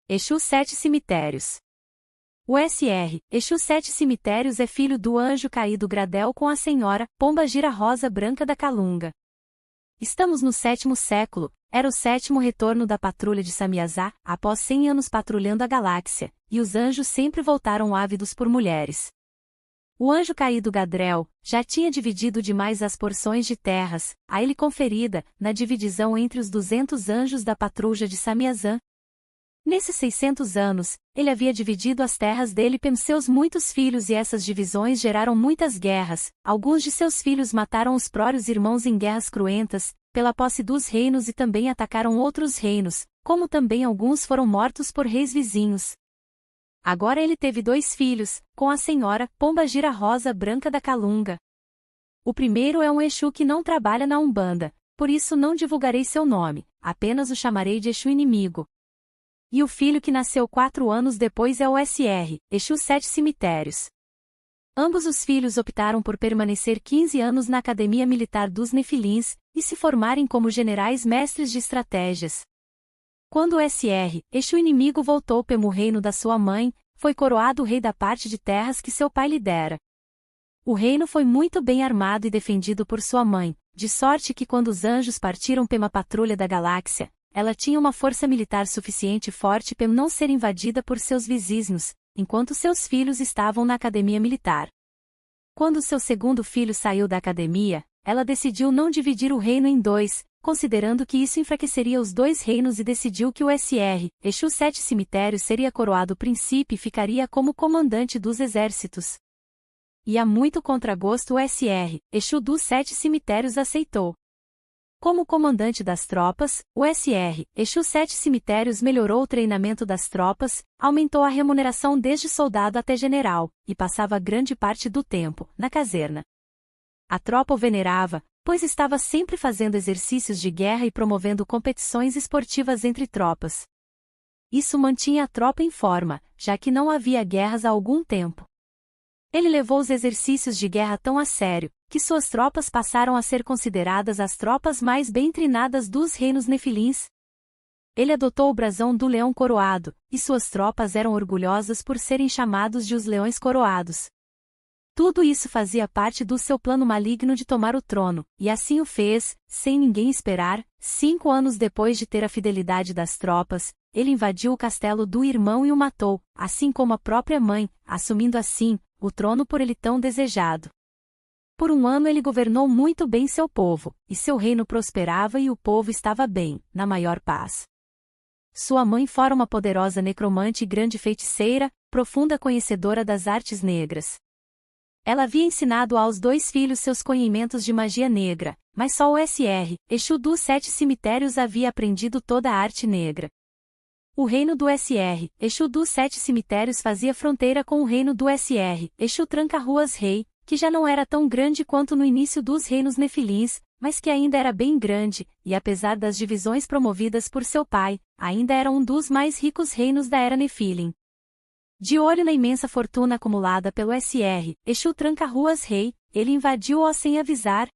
Exu Sete Cemitérios. O Sr. Exu Sete Cemitérios é filho do anjo caído Gradel com a senhora Pombagira Rosa Branca da Calunga. Estamos no 7º século, era o 7º retorno da patrulha de Samiazá, após 100 anos patrulhando a galáxia, e os anjos sempre voltaram ávidos por mulheres. O anjo caído Gadrel já tinha dividido demais as porções de terras, a ele conferida, na divisão entre os 200 anjos da patrulha de Samiazã. Nesses 600 anos, ele havia dividido as terras dele pelos seus muitos filhos e essas divisões geraram muitas guerras, alguns de seus filhos mataram os próprios irmãos em guerras cruentas, pela posse dos reinos e também atacaram outros reinos, como também alguns foram mortos por reis vizinhos. Agora ele teve 2 filhos, com a senhora Pombagira Rosa Branca da Calunga. O primeiro é um Exu que não trabalha na Umbanda, por isso não divulgarei seu nome, apenas o chamarei de Exu Inimigo. E o filho que nasceu 4 anos depois é o Sr. Exu Sete Cemitérios. Ambos os filhos optaram por permanecer 15 anos na Academia Militar dos Nefilins, e se formarem como generais mestres de estratégias. Quando o Sr. Exu Inimigo voltou pelo reino da sua mãe, foi coroado rei da parte de terras que seu pai lhe dera. O reino foi muito bem armado e defendido por sua mãe, de sorte que quando os anjos partiram pela patrulha da galáxia, ela tinha uma força militar suficiente forte para não ser invadida por seus vizinhos, enquanto seus filhos estavam na academia militar. Quando seu segundo filho saiu da academia, ela decidiu não dividir o reino em 2, considerando que isso enfraqueceria os 2 reinos e decidiu que o Sr. Exu Sete Cemitérios seria coroado príncipe e ficaria como comandante dos exércitos. E a muito contragosto o Sr. Exu dos Sete Cemitérios aceitou. Como comandante das tropas, o Sr. Exu Sete Cemitérios melhorou o treinamento das tropas, aumentou a remuneração desde soldado até general, e passava grande parte do tempo na caserna. A tropa o venerava, pois estava sempre fazendo exercícios de guerra e promovendo competições esportivas entre tropas. Isso mantinha a tropa em forma, já que não havia guerras há algum tempo. Ele levou os exercícios de guerra tão a sério, que suas tropas passaram a ser consideradas as tropas mais bem treinadas dos reinos nefilins. Ele adotou o brasão do leão coroado, e suas tropas eram orgulhosas por serem chamados de os leões coroados. Tudo isso fazia parte do seu plano maligno de tomar o trono, e assim o fez, sem ninguém esperar. 5 anos depois de ter a fidelidade das tropas, ele invadiu o castelo do irmão e o matou, assim como a própria mãe, assumindo assim o trono por ele tão desejado. Por 1 ano ele governou muito bem seu povo, e seu reino prosperava e o povo estava bem, na maior paz. Sua mãe fora uma poderosa necromante e grande feiticeira, profunda conhecedora das artes negras. Ela havia ensinado aos 2 filhos seus conhecimentos de magia negra, mas só o Sr. Exu dos Sete Cemitérios havia aprendido toda a arte negra. O reino do Sr. Exu dos Sete Cemitérios fazia fronteira com o reino do Sr. Exu Tranca-Ruas Rei, que já não era tão grande quanto no início dos reinos nefilins, mas que ainda era bem grande, e apesar das divisões promovidas por seu pai, ainda era um dos mais ricos reinos da era Nefilim. De olho na imensa fortuna acumulada pelo Sr. Exu Tranca-Ruas Rei, ele invadiu-o sem avisar.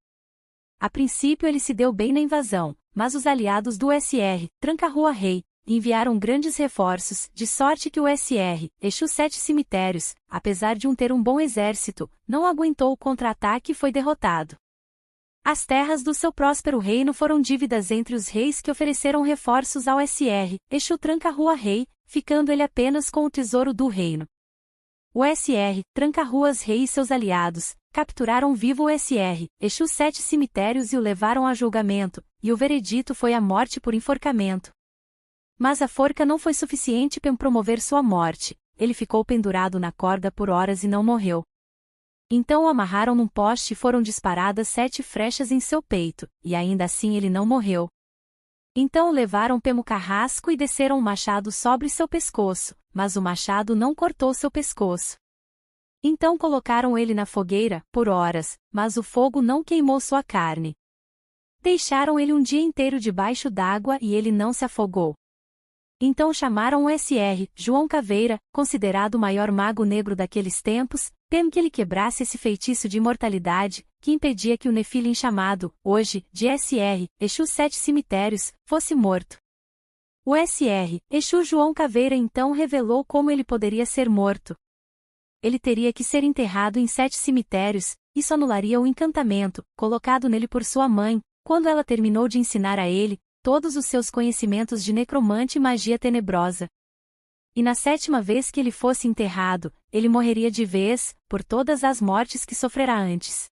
A princípio ele se deu bem na invasão, mas os aliados do Sr. Tranca-Rua Rei enviaram grandes reforços, de sorte que o Sr. Exu Sete Cemitérios, apesar de ter um bom exército, não aguentou o contra-ataque e foi derrotado. As terras do seu próspero reino foram dívidas entre os reis que ofereceram reforços ao Sr. Exu Tranca-Rua Rei, ficando ele apenas com o tesouro do reino. O Sr. Tranca-Ruas Rei e seus aliados capturaram vivo o Sr. Exu Sete Cemitérios e o levaram a julgamento, e o veredito foi a morte por enforcamento. Mas a forca não foi suficiente para promover sua morte, ele ficou pendurado na corda por horas e não morreu. Então o amarraram num poste e foram disparadas 7 flechas em seu peito, e ainda assim ele não morreu. Então o levaram pelo carrasco e desceram um machado sobre seu pescoço, mas o machado não cortou seu pescoço. Então colocaram ele na fogueira, por horas, mas o fogo não queimou sua carne. Deixaram ele um dia inteiro debaixo d'água e ele não se afogou. Então chamaram o Sr. João Caveira, considerado o maior mago negro daqueles tempos, temo que ele quebrasse esse feitiço de imortalidade, que impedia que o Nefilim chamado, hoje, de Sr. Exu Sete Cemitérios, fosse morto. O SR, Exu João Caveira então revelou como ele poderia ser morto. Ele teria que ser enterrado em 7 cemitérios, isso anularia o encantamento, colocado nele por sua mãe, quando ela terminou de ensinar a ele todos os seus conhecimentos de necromante e magia tenebrosa. E na 7ª vez que ele fosse enterrado, ele morreria de vez, por todas as mortes que sofrerá antes.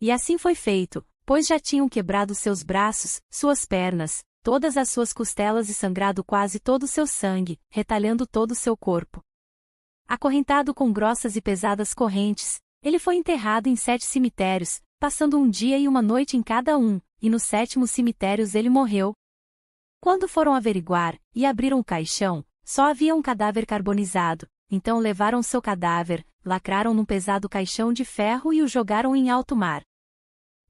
E assim foi feito, pois já tinham quebrado seus braços, suas pernas, todas as suas costelas e sangrado quase todo o seu sangue, retalhando todo o seu corpo. Acorrentado com grossas e pesadas correntes, ele foi enterrado em 7 cemitérios, passando um dia e uma noite em cada um, e no 7º cemitério ele morreu. Quando foram averiguar, e abriram o caixão, só havia um cadáver carbonizado, então levaram seu cadáver, lacraram num pesado caixão de ferro e o jogaram em alto mar.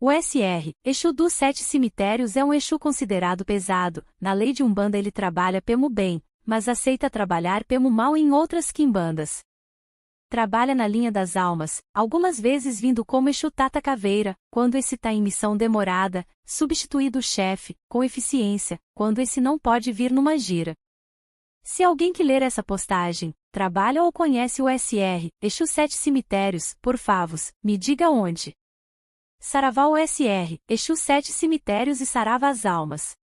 O SR, Exu dos 7 cemitérios é um Exu considerado pesado, na lei de Umbanda ele trabalha pelo bem, mas aceita trabalhar pelo mal em outras quimbandas. Trabalha na linha das almas, algumas vezes vindo como Exu Tata Caveira, quando esse tá em missão demorada, substituído o chefe, com eficiência, quando esse não pode vir numa gira. Se alguém que ler essa postagem, trabalha ou conhece o SR, Exu 7 cemitérios, por favos, me diga onde. Saravá o SR, Exu 7 cemitérios e sarava as almas.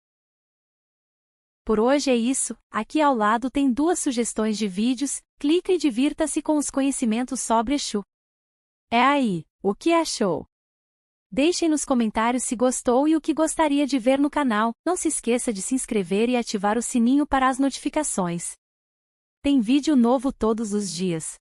Por hoje é isso, aqui ao lado tem 2 sugestões de vídeos, clique e divirta-se com os conhecimentos sobre Exu. É aí, o que achou? Deixem nos comentários se gostou e o que gostaria de ver no canal, não se esqueça de se inscrever e ativar o sininho para as notificações. Tem vídeo novo todos os dias.